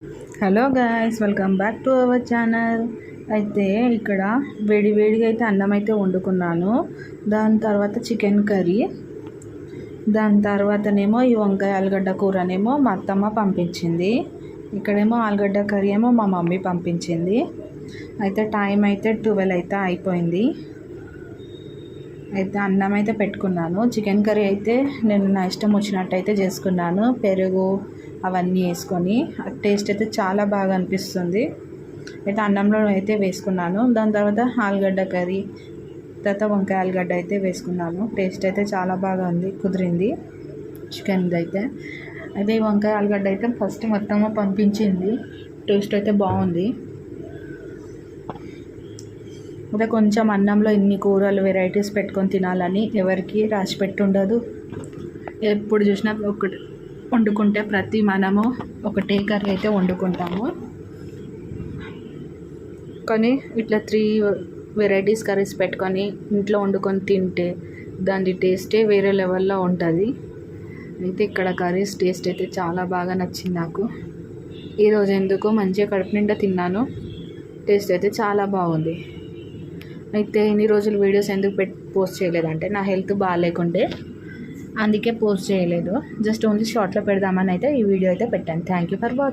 Hello guys, welcome back to our channel. అయితే ఇక్కడ వేడిగా అయితే అన్నం అయితే వండుకున్నాను. దాని తర్వాత చికెన్ కర్రీ, దాని తర్వాతనేమో ఈ వంకాయ ఆలుగడ్డ కూరనేమో మా అత్తమ్మ పంపించింది. ఇక్కడేమో ఆలుగడ్డ కర్రీ ఏమో మా మమ్మీ పంపించింది. అయితే టైం అయితే 12 అయితే అయిపోయింది. అయితే అన్నం అయితే పెట్టుకున్నాను. చికెన్ కర్రీ అయితే నేను నా ఇష్టం వచ్చినట్టు అయితే చేసుకున్నాను. పెరుగు అవన్నీ వేసుకొని టేస్ట్ అయితే చాలా బాగా అనిపిస్తుంది. అయితే అన్నంలో అయితే వేసుకున్నాను. దాని తర్వాత ఆలుగడ్డ కర్రీ, తర్వాత వంకాయ ఆలుగడ్డ అయితే వేసుకున్నాను. టేస్ట్ అయితే చాలా బాగా కుదిరింది చికెన్ది అయితే. ఈ వంకాయ ఆలుగడ్డ అయితే ఫస్ట్ మొత్తము పంపించింది. టేస్ట్ అయితే బాగుంది. అయితే కొంచెం అన్నంలో ఇన్ని కూరలు వెరైటీస్ పెట్టుకొని తినాలని ఎవరికి రాసి పెట్టుండదు. ఎప్పుడు చూసినా ఒకటి వండుకుంటే మనము ఒకటే కర్రీ అయితే వండుకుంటాము. కానీ ఇట్లా 3 వెరైటీస్ కర్రీస్ పెట్టుకొని ఇంట్లో వండుకొని తింటే దాని టేస్టే వేరే లెవెల్లో ఉంటుంది. అయితే ఇక్కడ కర్రీస్ టేస్ట్ అయితే చాలా బాగా నచ్చింది నాకు. ఈరోజు ఎందుకో మంచిగా కడుపు నిండా తిన్నాను. టేస్ట్ అయితే చాలా బాగుంది. అయితే ఇన్ని రోజులు వీడియోస్ ఎందుకు పోస్ట్ చేయలేదంటే నా హెల్త్ బాగాలేకుంటే అందుకే పోస్ట్ చేయలేదు. జస్ట్ ఓన్లీ షార్ట్లో పెడదామని అయితే ఈ వీడియో అయితే పెట్టాను. Thank you for watching.